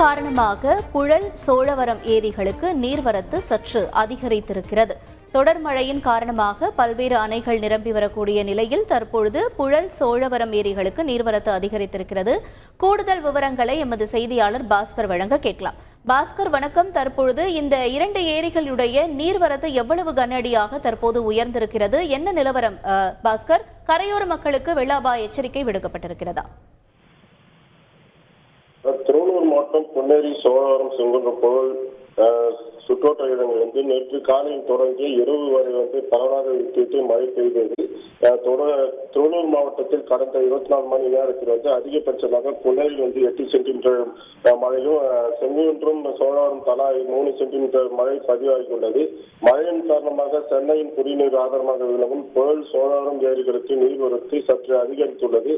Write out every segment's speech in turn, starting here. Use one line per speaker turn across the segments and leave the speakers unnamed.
காரணமாக புழல், சோழவரம் ஏரிகளுக்கு நீர்வரத்து சற்று அதிகரித்திருக்கிறது. தொடர் மழையின் காரணமாக பல்வேறு அணைகள் நிரம்பி வரக்கூடிய நிலையில் தற்பொழுது புழல், சோழவரம் ஏரிகளுக்கு நீர்வரத்து அதிகரித்திருக்கிறது. கூடுதல் விவரங்களை எமது செய்தியாளர் பாஸ்கர் வழங்க கேட்கலாம். பாஸ்கர், வணக்கம். தற்பொழுது இந்த இரண்டு ஏரிகளுடைய நீர்வரத்து எவ்வளவு கனஅடியாக தற்போது உயர்ந்திருக்கிறது? என்ன நிலவரம் பாஸ்கர்? கரையோர மக்களுக்கு வெள்ள அபாய எச்சரிக்கை விடுக்கப்பட்டிருக்கிறதா?
திருவள்ளூர் மாவட்டம் பொன்னேரி, சோழவரம், செங்குன்றபுழல் சுற்றோட்ட இடங்களிலிருந்து நேற்று காலையில் தொடங்கி இரவு வரை பரவலாக விட்டு மழை பெய்தது. திருவள்ளூர் மாவட்டத்தில் கடந்த 24 மணி நேரத்தில் அதிகபட்சமாக பொன்னேரியில் 8 சென்டிமீட்டர் மழையும், செங்குன்றம், சோழவரம் தலா 3 சென்டிமீட்டர் மழை பதிவாகியுள்ளது. மழையின் காரணமாக சென்னையின் குடிநீர் ஆதாரமாக விளங்கும் புழல், சோழவரம் ஏரிகளுக்கு நீர்வரத்து சற்று அதிகரித்துள்ளது.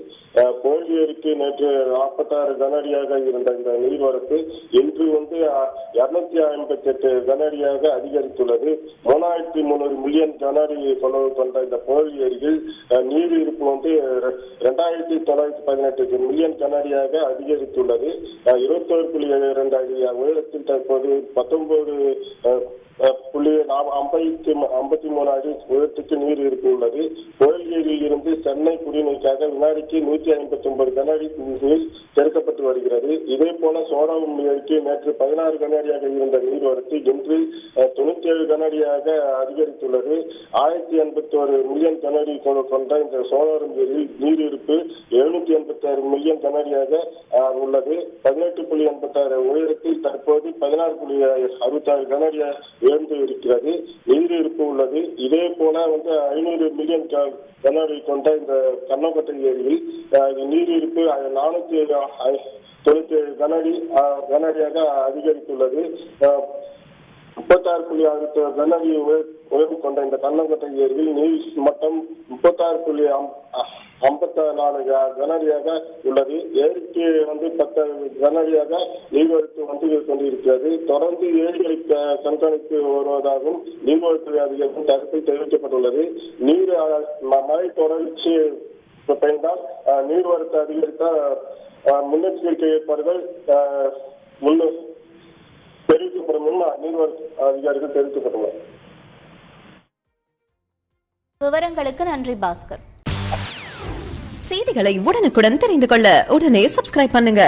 புழல் ஏரிக்கு நேற்று 46 கனஅடியாக இருந்த இந்த நீர்வரத்து இன்று 258 கனஅடியாக அதிகரித்துள்ளது. 3300 மில்லியன் கனஅடி கொள்ளவு கொண்ட இந்த புழல் ஏரியில் நீர் இருப்பு 2918 மில்லியன் கனஅடியாக அதிகரித்துள்ளது. 21.72 அடி உயரத்தில் தற்போது 19.53 அடி உயரத்துக்கு நீர் இருப்பு உள்ளது. புழல் ஏரியில் இருந்து சென்னை குடிநீருக்காக வினாடிக்கு 159 கனஅடி நீர் திறக்கப்பட்டு வருகிறது. இதே போல சோழவரம் ஏரிக்கு நேற்று 16 கனஅடியாக இருந்த நீர்வரத்து இன்று 97 கனஅடியாக அதிகரித்துள்ளது. 1081 மில்லியன் கனஅடி கொண்ட இந்த சோழவரம் ஏரியில் நீர் இருப்பு 786 மில்லியன் கனஅடியாக உள்ளது. 18.86 உயரத்தில் தற்போது 16.66 கனஅடியாக உயர்ந்து இருக்கிறது. நீர் இருப்பு உள்ளது. இதே போல 500 மில்லியன் கனஅடி கொண்ட இந்த கண்ணக்கோட்டை ஏரியில் நீர் இருப்பு 497 கனஅடியாக அதிகரித்துள்ளது. 36.6 கனஅடி உயர்வு கொண்ட இந்த கண்ணக்கோட்டை ஏரியில் நீர் மட்டம் 36.54 கனஅடியாக உள்ளது. ஏரிக்கு 10 கனஅடியாக நீர்வரத்து கொண்டிருக்கிறது. தொடர்ந்து ஏரிகளை கண்காணித்து வருவதாகவும் நீர்வரத்து அதிகாரிகள் கருத்து தெரிவிக்கப்பட்டுள்ளது. மழை தொடர்ச்சி பெய்தால் நீர்வரத்து அதிகரித்தால் முன்னெச்சரிக்கை ஏற்பாடுகள் தெரிவிக்கப்படும் நீர்வரத்து அதிகாரிகள் தெரிவிக்கப்பட்டுள்ளனர்.
விவரங்களுக்கு நன்றி பாஸ்கர்.
செய்திகளை உடனுக்குடன் தெரிந்து கொள்ள உடனே சப்ஸ்கிரைப் பண்ணுங்க.